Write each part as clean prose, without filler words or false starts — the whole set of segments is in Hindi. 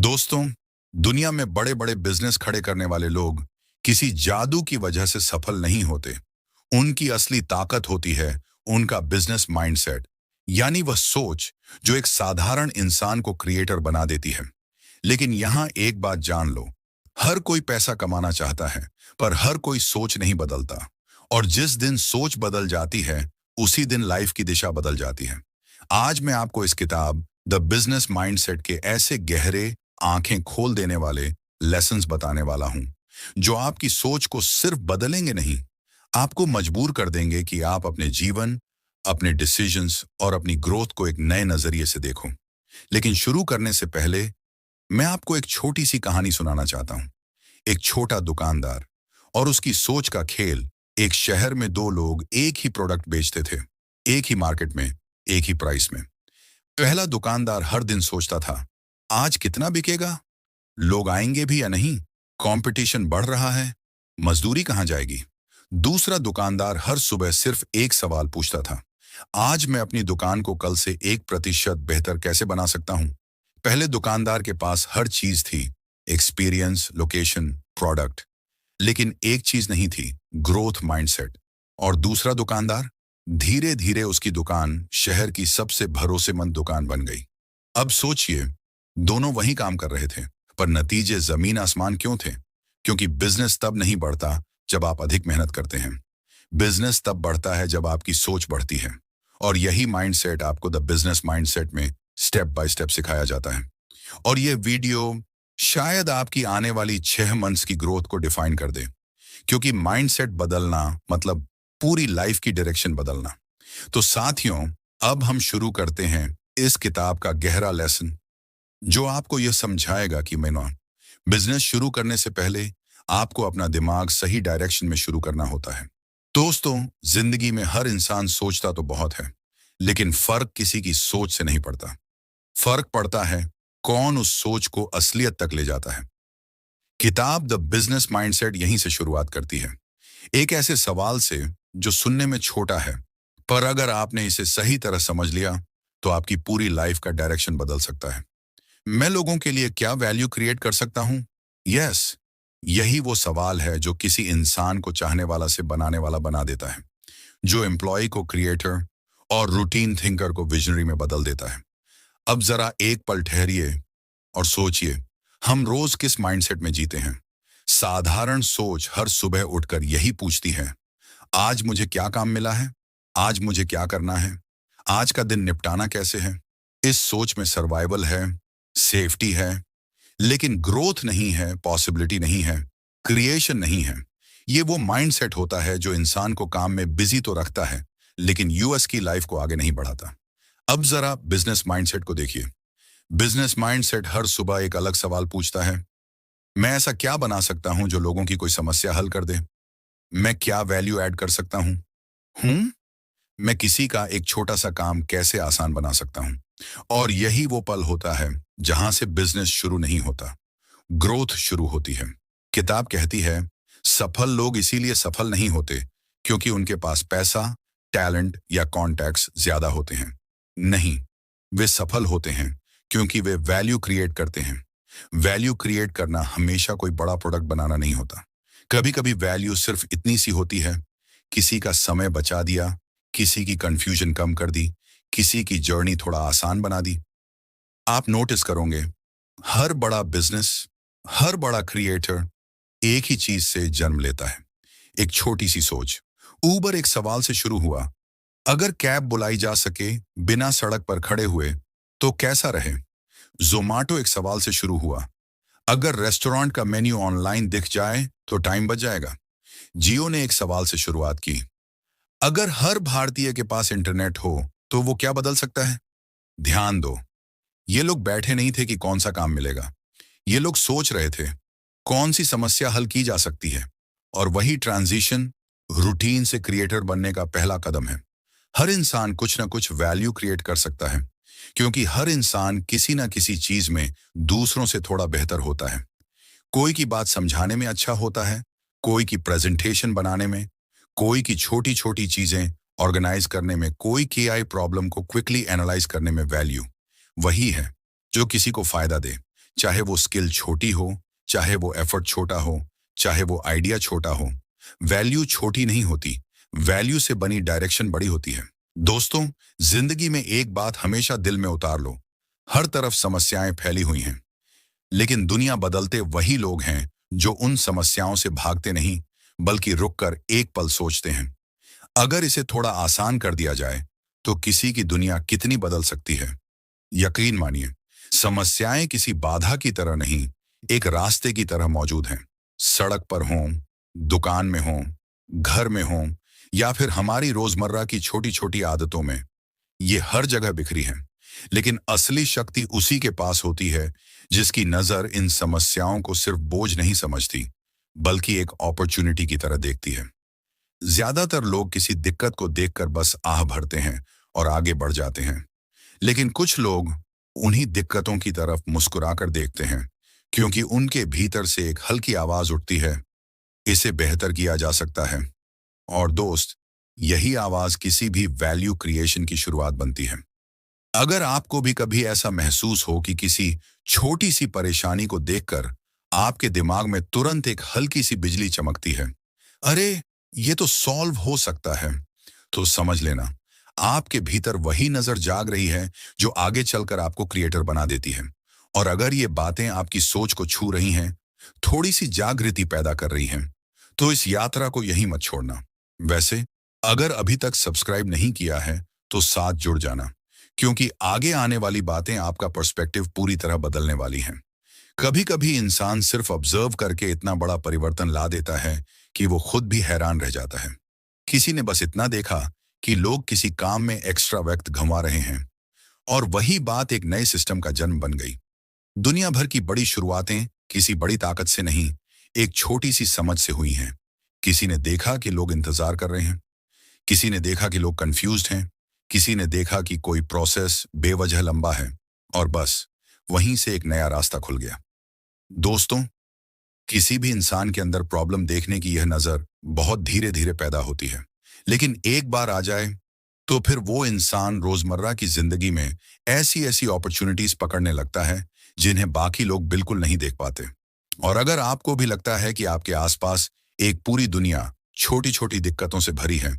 दोस्तों, दुनिया में बड़े बड़े बिजनेस खड़े करने वाले लोग किसी जादू की वजह से सफल नहीं होते। उनकी असली ताकत होती है उनका बिजनेस माइंडसेट, यानी वह सोच जो एक साधारण इंसान को क्रिएटर बना देती है। लेकिन यहां एक बात जान लो, हर कोई पैसा कमाना चाहता है, पर हर कोई सोच नहीं बदलता। और जिस दिन सोच बदल जाती है, उसी दिन लाइफ की दिशा बदल जाती है। आज मैं आपको इस किताब द बिजनेस माइंडसेट के ऐसे गहरे, आंखें खोल देने वाले लेसन्स बताने वाला हूं, जो आपकी सोच को सिर्फ बदलेंगे नहीं, आपको मजबूर कर देंगे कि आप अपने जीवन, अपने डिसीजंस और अपनी ग्रोथ को एक नए नजरिए से देखो। लेकिन शुरू करने से पहले मैं आपको एक छोटी सी कहानी सुनाना चाहता हूं। एक छोटा दुकानदार और उसकी सोच का खेल। एक शहर में दो लोग एक ही प्रोडक्ट बेचते थे, एक ही मार्केट में, एक ही प्राइस में। पहला दुकानदार हर दिन सोचता था, आज कितना बिकेगा, लोग आएंगे भी या नहीं, कंपटीशन बढ़ रहा है, मजदूरी कहां जाएगी। दूसरा दुकानदार हर सुबह सिर्फ एक सवाल पूछता था, आज मैं अपनी दुकान को कल से 1% बेहतर कैसे बना सकता हूं। पहले दुकानदार के पास हर चीज थी, एक्सपीरियंस, लोकेशन, प्रोडक्ट, लेकिन एक चीज नहीं थी, ग्रोथ माइंडसेट। और दूसरा दुकानदार, धीरे धीरे उसकी दुकान शहर की सबसे भरोसेमंद दुकान बन गई। अब सोचिए, दोनों वही काम कर रहे थे, पर नतीजे जमीन आसमान क्यों थे? क्योंकि बिजनेस तब नहीं बढ़ता जब आप अधिक मेहनत करते हैं। बिजनेस तब बढ़ता है जब आपकी सोच बढ़ती है। और यही माइंडसेट आपको द बिजनेस माइंडसेट में स्टेप बाय स्टेप सिखाया जाता है। और ये वीडियो शायद आपकी आने वाली 6 मंथ्स की ग्रोथ को डिफाइन कर दे, क्योंकि माइंडसेट बदलना मतलब पूरी लाइफ की डायरेक्शन बदलना। तो साथियों, अब हम शुरू करते हैं इस किताब का गहरा लेसन, जो आपको यह समझाएगा कि बिजनेस शुरू करने से पहले आपको अपना दिमाग सही डायरेक्शन में शुरू करना होता है। दोस्तों, जिंदगी में हर इंसान सोचता तो बहुत है, लेकिन फर्क किसी की सोच से नहीं पड़ता। फर्क पड़ता है कौन उस सोच को असलियत तक ले जाता है। किताब द बिजनेस माइंडसेट यहीं से शुरुआत करती है, एक ऐसे सवाल से जो सुनने में छोटा है, पर अगर आपने इसे सही तरह समझ लिया तो आपकी पूरी लाइफ का डायरेक्शन बदल सकता है। मैं लोगों के लिए क्या वैल्यू क्रिएट कर सकता हूं? यस, यही वो सवाल है जो किसी इंसान को चाहने वाला से बनाने वाला बना देता है, जो एम्प्लॉय को क्रिएटर और रूटीन थिंकर को विजनरी में बदल देता है। अब जरा एक पल ठहरिए और सोचिए, हम रोज किस माइंडसेट में जीते हैं? साधारण सोच हर सुबह उठकर यही पूछती है, आज मुझे क्या काम मिला है, आज मुझे क्या करना है, आज का दिन निपटाना कैसे है। इस सोच में सर्वाइवल है, सेफ्टी है, लेकिन ग्रोथ नहीं है, पॉसिबिलिटी नहीं है, क्रिएशन नहीं है। ये वो माइंडसेट होता है जो इंसान को काम में बिजी तो रखता है, लेकिन यूएस की लाइफ को आगे नहीं बढ़ाता। अब जरा बिजनेस माइंडसेट को देखिए। बिजनेस माइंडसेट हर सुबह एक अलग सवाल पूछता है, मैं ऐसा क्या बना सकता हूं जो लोगों की कोई समस्या हल कर दे? मैं क्या वैल्यू ऐड कर सकता हूं? मैं किसी का एक छोटा सा काम कैसे आसान बना सकता हूं? और यही वो पल होता है जहां से बिजनेस शुरू नहीं होता, ग्रोथ शुरू होती है। किताब कहती है, सफल लोग इसीलिए सफल नहीं होते क्योंकि उनके पास पैसा, टैलेंट या कॉन्टैक्ट्स ज्यादा होते हैं। नहीं, वे सफल होते हैं क्योंकि वे वैल्यू क्रिएट करते हैं। वैल्यू क्रिएट करना हमेशा कोई बड़ा प्रोडक्ट बनाना नहीं होता। कभी कभी वैल्यू सिर्फ इतनी सी होती है, किसी का समय बचा दिया, किसी की कंफ्यूजन कम कर दी, किसी की जर्नी थोड़ा आसान बना दी। आप नोटिस करोगे, हर बड़ा बिजनेस, हर बड़ा क्रिएटर एक ही चीज से जन्म लेता है, एक छोटी सी सोच। ऊबर एक सवाल से शुरू हुआ, अगर कैब बुलाई जा सके बिना सड़क पर खड़े हुए तो कैसा रहे। जोमाटो एक सवाल से शुरू हुआ, अगर रेस्टोरेंट का मेन्यू ऑनलाइन दिख जाए तो टाइम बच जाएगा। जियो ने एक सवाल से शुरुआत की, अगर हर भारतीय के पास इंटरनेट हो तो वो क्या बदल सकता है। ध्यान दो, ये लोग बैठे नहीं थे कि कौन सा काम मिलेगा, ये लोग सोच रहे थे कौन सी समस्या हल की जा सकती है। और वही ट्रांजिशन रूटीन से क्रिएटर बनने का पहला कदम है। हर इंसान कुछ ना कुछ वैल्यू क्रिएट कर सकता है, क्योंकि हर इंसान किसी ना किसी चीज में दूसरों से थोड़ा बेहतर होता है। कोई की बात समझाने में अच्छा होता है, कोई की प्रेजेंटेशन बनाने में, कोई की छोटी छोटी चीजें ऑर्गेनाइज करने में, कोई की आई प्रॉब्लम को क्विकली एनालाइज करने में। वैल्यू वही है जो किसी को फायदा दे, चाहे वो स्किल छोटी हो, चाहे वो एफर्ट छोटा हो, चाहे वो आइडिया छोटा हो। वैल्यू छोटी नहीं होती, वैल्यू से बनी डायरेक्शन बड़ी होती है। दोस्तों, जिंदगी में एक बात हमेशा दिल में उतार लो, हर तरफ समस्याएं फैली हुई हैं, लेकिन दुनिया बदलते वही लोग हैं जो उन समस्याओं से भागते नहीं, बल्कि रुककर एक पल सोचते हैं, अगर इसे थोड़ा आसान कर दिया जाए तो किसी की दुनिया कितनी बदल सकती है। यकीन मानिए, समस्याएं किसी बाधा की तरह नहीं, एक रास्ते की तरह मौजूद हैं। सड़क पर हों, दुकान में हों, घर में हों, या फिर हमारी रोजमर्रा की छोटी छोटी आदतों में, ये हर जगह बिखरी हैं। लेकिन असली शक्ति उसी के पास होती है जिसकी नजर इन समस्याओं को सिर्फ बोझ नहीं समझती, बल्कि एक अपॉर्चुनिटी की तरह देखती है। ज्यादातर लोग किसी दिक्कत को देखकर बस आह भरते हैं और आगे बढ़ जाते हैं, लेकिन कुछ लोग उन्हीं दिक्कतों की तरफ मुस्कुराकर देखते हैं, क्योंकि उनके भीतर से एक हल्की आवाज उठती है, इसे बेहतर किया जा सकता है। और दोस्त, यही आवाज किसी भी वैल्यू क्रिएशन की शुरुआत बनती है। अगर आपको भी कभी ऐसा महसूस हो कि किसी छोटी सी परेशानी को देखकर आपके दिमाग में तुरंत एक हल्की सी बिजली चमकती है, अरे ये तो सॉल्व हो सकता है, तो समझ लेना आपके भीतर वही नजर जाग रही है जो आगे चलकर आपको क्रिएटर बना देती है। और अगर ये बातें आपकी सोच को छू रही हैं, थोड़ी सी जागृति पैदा कर रही हैं, तो इस यात्रा को यहीं मत छोड़ना। वैसे, अगर अभी तक सब्सक्राइब नहीं किया है तो साथ जुड़ जाना, क्योंकि आगे आने वाली बातें आपका पर्सपेक्टिव पूरी तरह बदलने वाली हैं। कभी कभी इंसान सिर्फ ऑब्जर्व करके इतना बड़ा परिवर्तन ला देता है कि वो खुद भी हैरान रह जाता है। किसी ने बस इतना देखा कि लोग किसी काम में एक्स्ट्रा वक्त गंवा रहे हैं, और वही बात एक नए सिस्टम का जन्म बन गई। दुनिया भर की बड़ी शुरुआतें किसी बड़ी ताकत से नहीं, एक छोटी सी समझ से हुई हैं। किसी ने देखा कि लोग इंतजार कर रहे हैं, किसी ने देखा कि लोग कंफ्यूज्ड हैं, किसी ने देखा कि कोई प्रोसेस बेवजह लंबा है, और बस वहीं से एक नया रास्ता खुल गया। दोस्तों, किसी भी इंसान के अंदर प्रॉब्लम देखने की यह नजर बहुत धीरे धीरे पैदा होती है, लेकिन एक बार आ जाए तो फिर वो इंसान रोजमर्रा की जिंदगी में ऐसी ऐसी अपॉर्चुनिटीज पकड़ने लगता है जिन्हें बाकी लोग बिल्कुल नहीं देख पाते। और अगर आपको भी लगता है कि आपके आसपास एक पूरी दुनिया छोटी छोटी दिक्कतों से भरी है,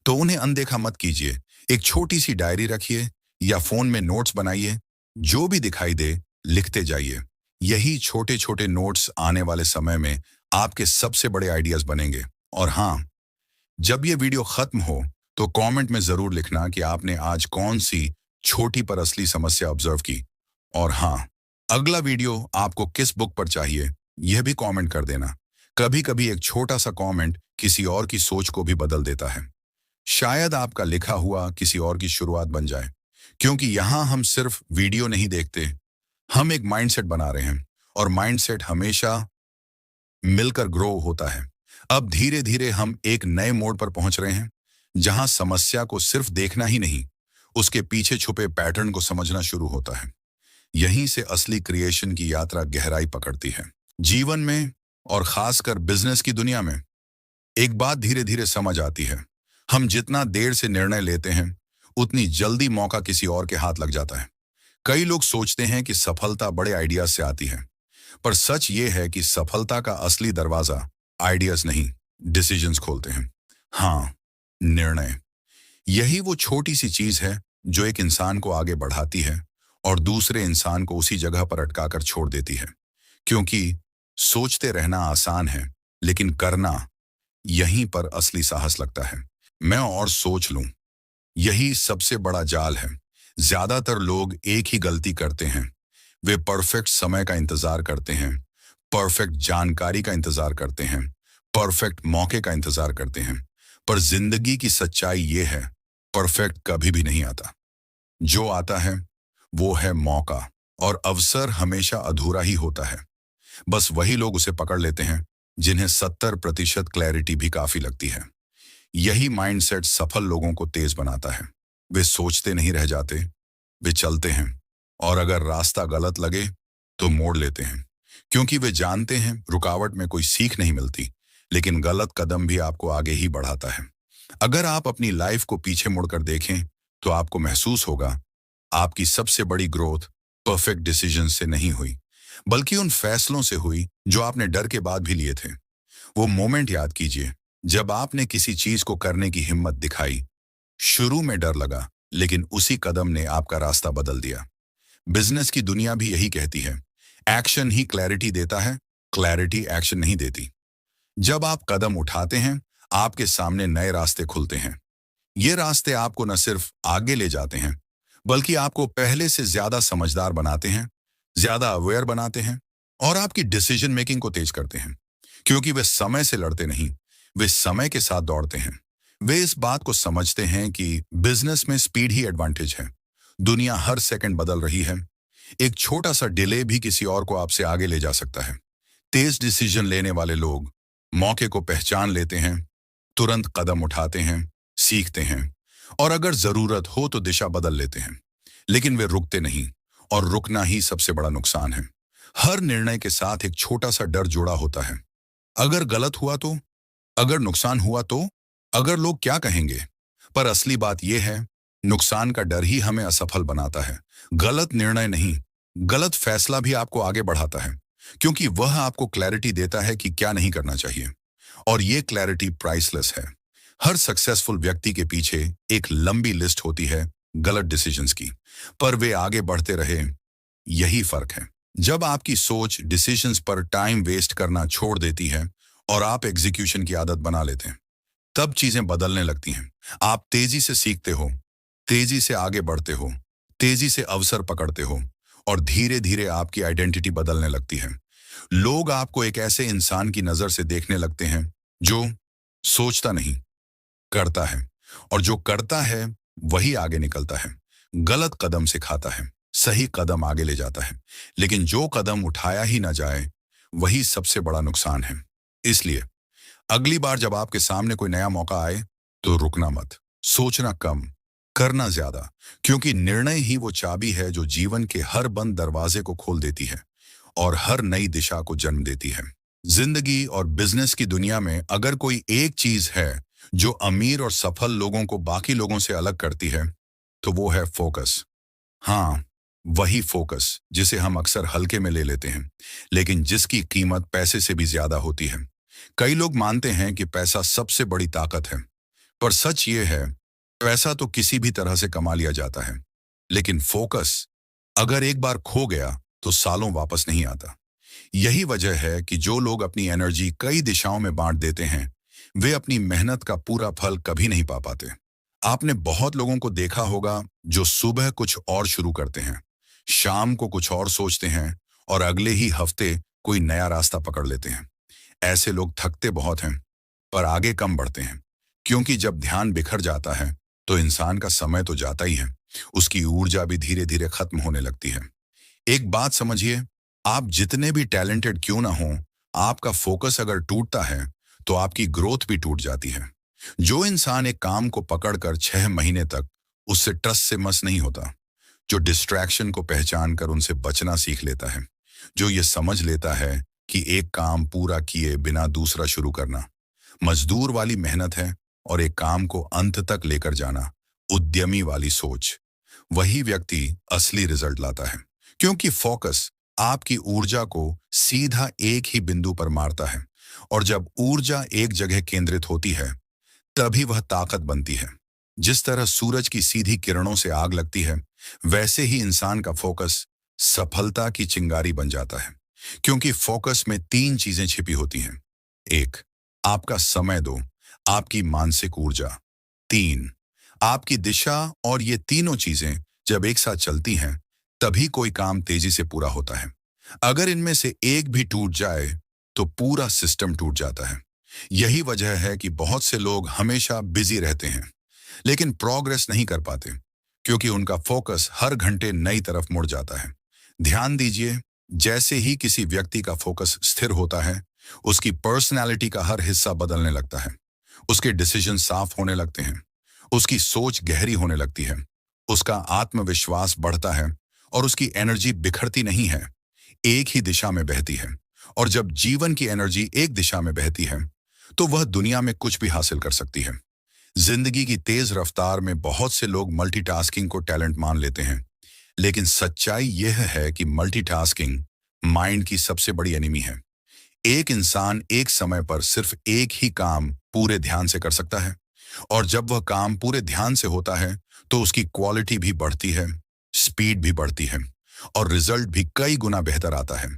तो उन्हें अनदेखा मत कीजिए। एक छोटी सी डायरी रखिए या फोन में नोट्स बनाइए, जो भी दिखाई दे लिखते जाइए। यही छोटे छोटे नोट्स आने वाले समय में आपके सबसे बड़े आइडियाज बनेंगे। और हाँ, जब ये वीडियो खत्म हो तो कमेंट में जरूर लिखना कि आपने आज कौन सी छोटी पर असली समस्या ऑब्जर्व की। और हाँ, अगला वीडियो आपको किस बुक पर चाहिए, यह भी कमेंट कर देना। कभी कभी एक छोटा सा कमेंट किसी और की सोच को भी बदल देता है। शायद आपका लिखा हुआ किसी और की शुरुआत बन जाए, क्योंकि यहाँ हम सिर्फ वीडियो नहीं देखते, हम एक माइंडसेट बना रहे हैं, और माइंडसेट हमेशा मिलकर ग्रो होता है। अब धीरे धीरे हम एक नए मोड़ पर पहुंच रहे हैं, जहां समस्या को सिर्फ देखना ही नहीं, उसके पीछे छुपे पैटर्न को समझना शुरू होता है। यहीं से असली क्रिएशन की यात्रा गहराई पकड़ती है। जीवन में, और खासकर बिजनेस की दुनिया में, एक बात धीरे धीरे समझ आती है, हम जितना देर से निर्णय लेते हैं, उतनी जल्दी मौका किसी और के हाथ लग जाता है। कई लोग सोचते हैं कि सफलता बड़े आइडियाज से आती है, पर सच ये है कि सफलता का असली दरवाजा आइडियाज नहीं, डिसीजंस खोलते हैं। हाँ, निर्णय। यही वो छोटी सी चीज है जो एक इंसान को आगे बढ़ाती है और दूसरे इंसान को उसी जगह पर अटकाकर छोड़ देती है। क्योंकि सोचते रहना आसान है, लेकिन करना, यहीं पर असली साहस लगता है। मैं और सोच लूं, यही सबसे बड़ा जाल है। ज्यादातर लोग एक ही गलती करते हैं, वे परफेक्ट समय का इंतजार करते हैं, परफेक्ट जानकारी का इंतजार करते हैं, परफेक्ट मौके का इंतजार करते हैं। पर जिंदगी की सच्चाई ये है, परफेक्ट कभी भी नहीं आता। जो आता है वो है मौका, और अवसर हमेशा अधूरा ही होता है। बस वही लोग उसे पकड़ लेते हैं जिन्हें 70% क्लैरिटी भी काफी लगती है। यही माइंडसेट सफल लोगों को तेज बनाता है। वे सोचते नहीं रह जाते, वे चलते हैं, और अगर रास्ता गलत लगे तो मोड़ लेते हैं, क्योंकि वे जानते हैं रुकावट में कोई सीख नहीं मिलती, लेकिन गलत कदम भी आपको आगे ही बढ़ाता है। अगर आप अपनी लाइफ को पीछे मुड़कर देखें तो आपको महसूस होगा, आपकी सबसे बड़ी ग्रोथ परफेक्ट डिसीजन से नहीं हुई, बल्कि उन फैसलों से हुई जो आपने डर के बाद भी लिए थे। वो मोमेंट याद कीजिए जब आपने किसी चीज को करने की हिम्मत दिखाई। शुरू में डर लगा, लेकिन उसी कदम ने आपका रास्ता बदल दिया। बिजनेस की दुनिया भी यही कहती है, एक्शन ही क्लैरिटी देता है, क्लैरिटी एक्शन नहीं देती। जब आप कदम उठाते हैं, आपके सामने नए रास्ते खुलते हैं। ये रास्ते आपको न सिर्फ आगे ले जाते हैं, बल्कि आपको पहले से ज्यादा समझदार बनाते हैं, ज्यादा अवेयर बनाते हैं और आपकी डिसीजन मेकिंग को तेज करते हैं। क्योंकि वे समय से लड़ते नहीं, वे समय के साथ दौड़ते हैं। वे इस बात को समझते हैं कि बिजनेस में स्पीड ही एडवांटेज है। दुनिया हर सेकंड बदल रही है। एक छोटा सा डिले भी किसी और को आपसे आगे ले जा सकता है। तेज डिसीजन लेने वाले लोग मौके को पहचान लेते हैं, तुरंत कदम उठाते हैं, सीखते हैं और अगर जरूरत हो तो दिशा बदल लेते हैं। लेकिन वे रुकते नहीं, और रुकना ही सबसे बड़ा नुकसान है। हर निर्णय के साथ एक छोटा सा डर जुड़ा होता है। अगर गलत हुआ तो, अगर नुकसान हुआ तो, अगर लोग क्या कहेंगे। पर असली बात यह है, नुकसान का डर ही हमें असफल बनाता है। गलत निर्णय नहीं, गलत फैसला भी आपको आगे बढ़ाता है, क्योंकि वह आपको क्लैरिटी देता है कि क्या नहीं करना चाहिए। और ये क्लैरिटी प्राइसलेस है। हर सक्सेसफुल व्यक्ति के पीछे एक लंबी लिस्ट होती है गलत डिसीजंस की, पर वे आगे बढ़ते रहे। यही फर्क है। जब आपकी सोच डिसीजंस पर टाइम वेस्ट करना छोड़ देती है और आप एग्जीक्यूशन की आदत बना लेते हैं, तब चीजें बदलने लगती हैं। आप तेजी से सीखते हो, तेजी से आगे बढ़ते हो, तेजी से अवसर पकड़ते हो और धीरे धीरे आपकी आइडेंटिटी बदलने लगती है। लोग आपको एक ऐसे इंसान की नजर से देखने लगते हैं जो सोचता नहीं, करता है, और जो करता है वही आगे निकलता है। गलत कदम सिखाता है, सही कदम आगे ले जाता है। लेकिन जो कदम उठाया ही ना जाए, वही सबसे बड़ा नुकसान है। इसलिए अगली बार जब आपके सामने कोई नया मौका आए, तो रुकना मत, सोचना कम, करना ज्यादा, क्योंकि निर्णय ही वो चाबी है जो जीवन के हर बंद दरवाजे को खोल देती है और हर नई दिशा को जन्म देती है। जिंदगी और बिजनेस की दुनिया में अगर कोई एक चीज है जो अमीर और सफल लोगों को बाकी लोगों से अलग करती है, तो वो है फोकस। हाँ, वही फोकस जिसे हम अक्सर हल्के में ले लेते हैं, लेकिन जिसकी कीमत पैसे से भी ज्यादा होती है। कई लोग मानते हैं कि पैसा सबसे बड़ी ताकत है, पर सच ये है, पैसा तो किसी भी तरह से कमा लिया जाता है, लेकिन फोकस अगर एक बार खो गया तो सालों वापस नहीं आता। यही वजह है कि जो लोग अपनी एनर्जी कई दिशाओं में बांट देते हैं, वे अपनी मेहनत का पूरा फल कभी नहीं पा पाते। आपने बहुत लोगों को देखा होगा जो सुबह कुछ और शुरू करते हैं, शाम को कुछ और सोचते हैं और अगले ही हफ्ते कोई नया रास्ता पकड़ लेते हैं। ऐसे लोग थकते बहुत हैं, पर आगे कम बढ़ते हैं, क्योंकि जब ध्यान बिखर जाता है तो इंसान का समय तो जाता ही है, उसकी ऊर्जा भी धीरे धीरे खत्म होने लगती है। एक बात समझिए, आप जितने भी टैलेंटेड क्यों ना हो, आपका फोकस अगर टूटता है तो आपकी ग्रोथ भी टूट जाती है। जो इंसान एक काम को पकड़कर 6 महीने तक उससे ट्रस्ट से मस नहीं होता, जो डिस्ट्रैक्शन को पहचान कर उनसे बचना सीख लेता है, जो ये समझ लेता है कि एक काम पूरा किए बिना दूसरा शुरू करना मजदूर वाली मेहनत है और एक काम को अंत तक लेकर जाना उद्यमी वाली सोच, वही व्यक्ति असली रिजल्ट लाता है। क्योंकि फोकस आपकी ऊर्जा को सीधा एक ही बिंदु पर मारता है, और जब ऊर्जा एक जगह केंद्रित होती है, तभी वह ताकत बनती है। जिस तरह सूरज की सीधी किरणों से आग लगती है, वैसे ही इंसान का फोकस सफलता की चिंगारी बन जाता है। क्योंकि फोकस में 3 चीजें छिपी होती हैं। 1, आपका समय 2, आपकी मानसिक ऊर्जा, 3, आपकी दिशा। और ये तीनों चीजें जब एक साथ चलती हैं, तभी कोई काम तेजी से पूरा होता है। अगर इनमें से एक भी टूट जाए तो पूरा सिस्टम टूट जाता है। यही वजह है कि बहुत से लोग हमेशा बिजी रहते हैं, लेकिन प्रोग्रेस नहीं कर पाते, क्योंकि उनका फोकस हर घंटे नई तरफ मुड़ जाता है। ध्यान दीजिए, जैसे ही किसी व्यक्ति का फोकस स्थिर होता है, उसकी पर्सनैलिटी का हर हिस्सा बदलने लगता है। उसके डिसीजन साफ होने लगते हैं, उसकी सोच गहरी होने लगती है, उसका आत्मविश्वास बढ़ता है और उसकी एनर्जी बिखरती नहीं है, एक ही दिशा में बहती है। और जब जीवन की एनर्जी एक दिशा में बहती है, तो वह दुनिया में कुछ भी हासिल कर सकती है। जिंदगी की तेज रफ्तार में बहुत से लोग मल्टीटास्किंग को टैलेंट मान लेते हैं, लेकिन सच्चाई यह है कि मल्टीटास्किंग माइंड की सबसे बड़ी एनिमी है। एक इंसान एक समय पर सिर्फ एक ही काम पूरे ध्यान से कर सकता है, और जब वह काम पूरे ध्यान से होता है तो उसकी क्वालिटी भी बढ़ती है, स्पीड भी बढ़ती है, और रिजल्ट भी कई गुना बेहतर आता है।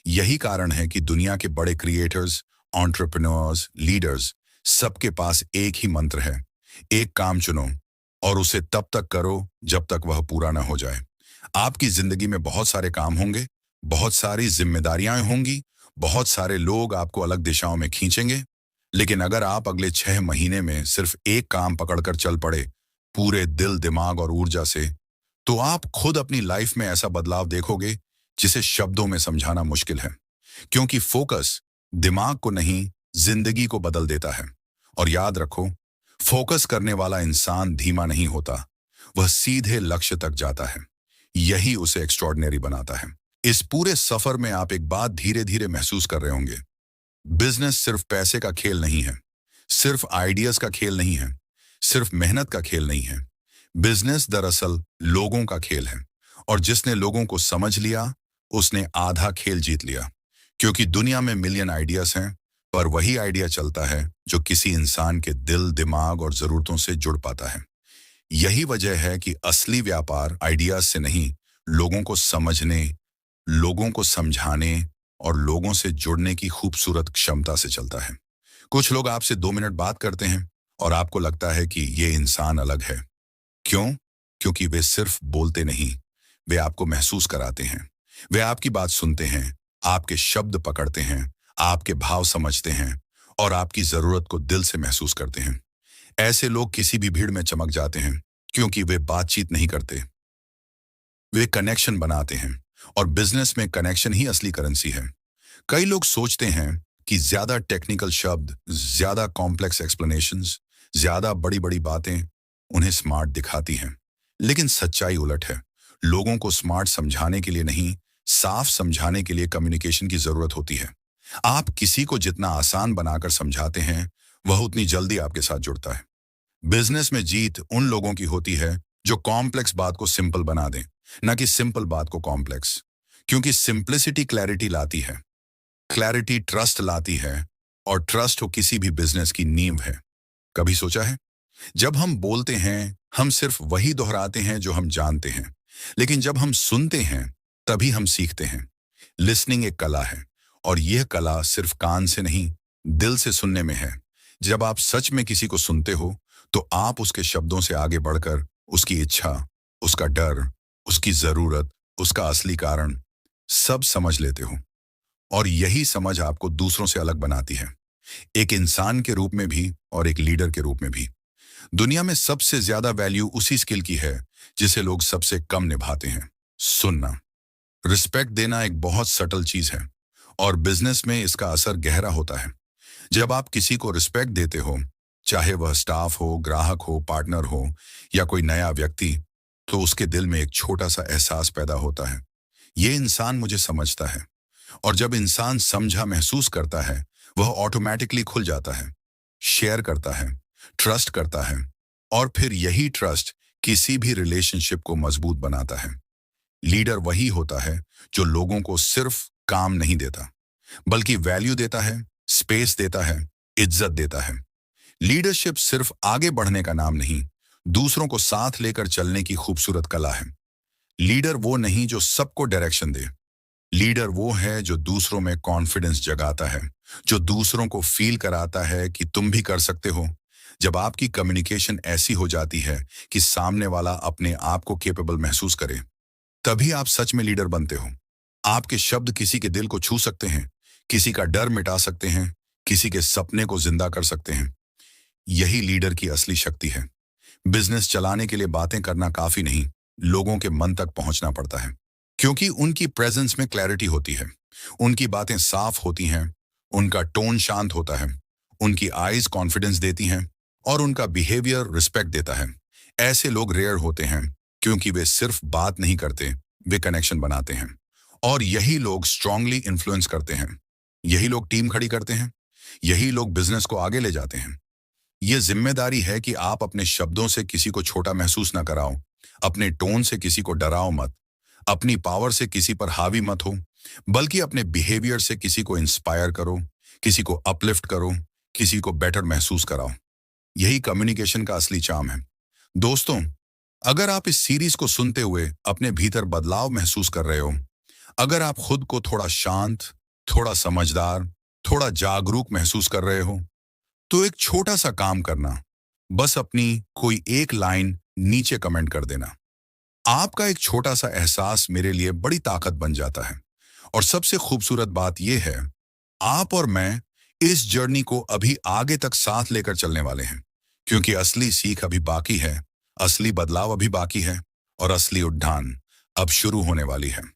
यही कारण है कि दुनिया के बड़े क्रिएटर्स, एंटरप्रेन्योर्स, लीडर्स, सबके पास एक ही मंत्र है: एक काम चुनो और उसे तब तक करो जब तक वह पूरा ना हो जाए। आपकी जिंदगी में बहुत सारे काम होंगे, बहुत सारी जिम्मेदारियां होंगी, बहुत सारे लोग आपको अलग दिशाओं में खींचेंगे, लेकिन अगर आप अगले 6 महीने में सिर्फ एक काम पकड़कर चल पड़े, पूरे दिल, दिमाग और ऊर्जा से, तो आप खुद अपनी लाइफ में ऐसा बदलाव देखोगे जिसे शब्दों में समझाना मुश्किल है। क्योंकि फोकस दिमाग को नहीं, जिंदगी को बदल देता है। और याद रखो, फोकस करने वाला इंसान धीमा नहीं होता, वह सीधे लक्ष्य तक जाता है। यही उसे एक्स्ट्रॉर्डिनरी बनाता है। इस पूरे सफर में आप एक बात धीरे धीरे महसूस कर रहे होंगे: बिजनेस सिर्फ पैसे का खेल नहीं है, सिर्फ आइडियाज का खेल नहीं है, सिर्फ मेहनत का खेल नहीं है। बिजनेस दरअसल लोगों का खेल है, और जिसने लोगों को समझ लिया, उसने आधा खेल जीत लिया। क्योंकि दुनिया में मिलियन आइडियाज हैं, पर वही आइडिया चलता है जो किसी इंसान के दिल, दिमाग और जरूरतों से जुड़ पाता है। यही वजह है कि असली व्यापार आइडियाज से नहीं, लोगों को समझने, लोगों को समझाने और लोगों से जुड़ने की खूबसूरत क्षमता से चलता है। कुछ लोग आपसे 2 मिनट बात करते हैं और आपको लगता है कि ये इंसान अलग है। क्यों? क्योंकि वे सिर्फ बोलते नहीं, वे आपको महसूस कराते हैं। वे आपकी बात सुनते हैं, आपके शब्द पकड़ते हैं, आपके भाव समझते हैं और आपकी जरूरत को दिल से महसूस करते हैं। ऐसे लोग किसी भी भीड़ में चमक जाते हैं, क्योंकि वे बातचीत नहीं करते, वे कनेक्शन बनाते हैं। और बिजनेस में कनेक्शन ही असली करेंसी है। कई लोग सोचते हैं कि ज्यादा टेक्निकल शब्द, ज्यादा कॉम्प्लेक्स एक्सप्लेनेशंस, ज्यादा बड़ी बड़ी बातें उन्हें स्मार्ट दिखाती हैं। लेकिन सच्चाई उलट है। लोगों को स्मार्ट समझाने के लिए नहीं, साफ समझाने के लिए कम्युनिकेशन की जरूरत होती है। आप किसी को जितना आसान बनाकर समझाते हैं, वह उतनी जल्दी आपके साथ जुड़ता है। बिजनेस में जीत उन लोगों की होती है जो कॉम्प्लेक्स बात को सिंपल बना दें, न कि सिंपल बात को कॉम्प्लेक्स। क्योंकि सिंप्लिसिटी क्लैरिटी लाती है, क्लैरिटी ट्रस्ट लाती है, और ट्रस्ट हो किसी भी बिजनेस की नींव है। कभी सोचा है, जब हम बोलते हैं, हम सिर्फ वही दोहराते हैं जो हम जानते हैं, लेकिन जब हम सुनते हैं, तभी हम सीखते हैं। लिसनिंग एक कला है, और यह कला सिर्फ कान से नहीं, दिल से सुनने में है। जब आप सच में किसी को सुनते हो, तो आप उसके शब्दों से आगे बढ़कर उसकी इच्छा, उसका डर, उसकी जरूरत, उसका असली कारण सब समझ लेते हो। और यही समझ आपको दूसरों से अलग बनाती है, एक इंसान के रूप में भी और एक लीडर के रूप में भी। दुनिया में सबसे ज्यादा वैल्यू उसी स्किल की है जिसे लोग सबसे कम निभाते हैं: सुनना। रिस्पेक्ट देना एक बहुत सटल चीज है, और बिजनेस में इसका असर गहरा होता है। जब आप किसी को रिस्पेक्ट देते हो, चाहे वह स्टाफ हो, ग्राहक हो, पार्टनर हो या कोई नया व्यक्ति, तो उसके दिल में एक छोटा सा एहसास पैदा होता है: ये इंसान मुझे समझता है। और जब इंसान समझा महसूस करता है, वह ऑटोमेटिकली खुल जाता है, शेयर करता है, ट्रस्ट करता है, और फिर यही ट्रस्ट किसी भी रिलेशनशिप को मजबूत बनाता है। लीडर वही होता है जो लोगों को सिर्फ काम नहीं देता, बल्कि वैल्यू देता है, स्पेस देता है, इज्जत देता है। लीडरशिप सिर्फ आगे बढ़ने का नाम नहीं, दूसरों को साथ लेकर चलने की खूबसूरत कला है। लीडर वो नहीं जो सबको डायरेक्शन दे, लीडर वो है जो दूसरों में कॉन्फिडेंस जगाता है, जो दूसरों को फील कराता है कि तुम भी कर सकते हो। जब आपकी कम्युनिकेशन ऐसी हो जाती है कि सामने वाला अपने आप को कैपेबल महसूस करे, तभी आप सच में लीडर बनते हो। आपके शब्द किसी के दिल को छू सकते हैं, किसी का डर मिटा सकते हैं, किसी के सपने को जिंदा कर सकते हैं। यही लीडर की असली शक्ति है। बिजनेस चलाने के लिए बातें करना काफी नहीं, लोगों के मन तक पहुंचना पड़ता है। क्योंकि उनकी प्रेजेंस में क्लैरिटी होती है, उनकी बातें साफ होती हैं, उनका टोन शांत होता है, उनकी आईज कॉन्फिडेंस देती हैं, और उनका बिहेवियर रिस्पेक्ट देता है। ऐसे लोग रेयर होते हैं, क्योंकि वे सिर्फ बात नहीं करते, वे कनेक्शन बनाते हैं। और यही लोग स्ट्रांगली इन्फ्लुएंस करते हैं, यही लोग टीम खड़ी करते हैं, यही लोग बिजनेस को आगे ले जाते हैं। ये जिम्मेदारी है कि आप अपने शब्दों से किसी को छोटा महसूस ना कराओ, अपने टोन से किसी को डराओ मत, अपनी पावर से किसी पर हावी मत हो, बल्कि अपने बिहेवियर से किसी को इंस्पायर करो, किसी को अपलिफ्ट करो, किसी को बेटर महसूस कराओ। यही कम्युनिकेशन का असली चार्म है। दोस्तों, अगर आप इस सीरीज को सुनते हुए अपने भीतर बदलाव महसूस कर रहे हो, अगर आप खुद को थोड़ा शांत, थोड़ा समझदार, थोड़ा जागरूक महसूस कर रहे हो, तो एक छोटा सा काम करना, बस अपनी कोई एक लाइन नीचे कमेंट कर देना। आपका एक छोटा सा एहसास मेरे लिए बड़ी ताकत बन जाता है। और सबसे खूबसूरत बात यह है, आप और मैं इस जर्नी को अभी आगे तक साथ लेकर चलने वाले हैं, क्योंकि असली सीख अभी बाकी है, असली बदलाव अभी बाकी है, और असली उद्यान अब शुरू होने वाली है।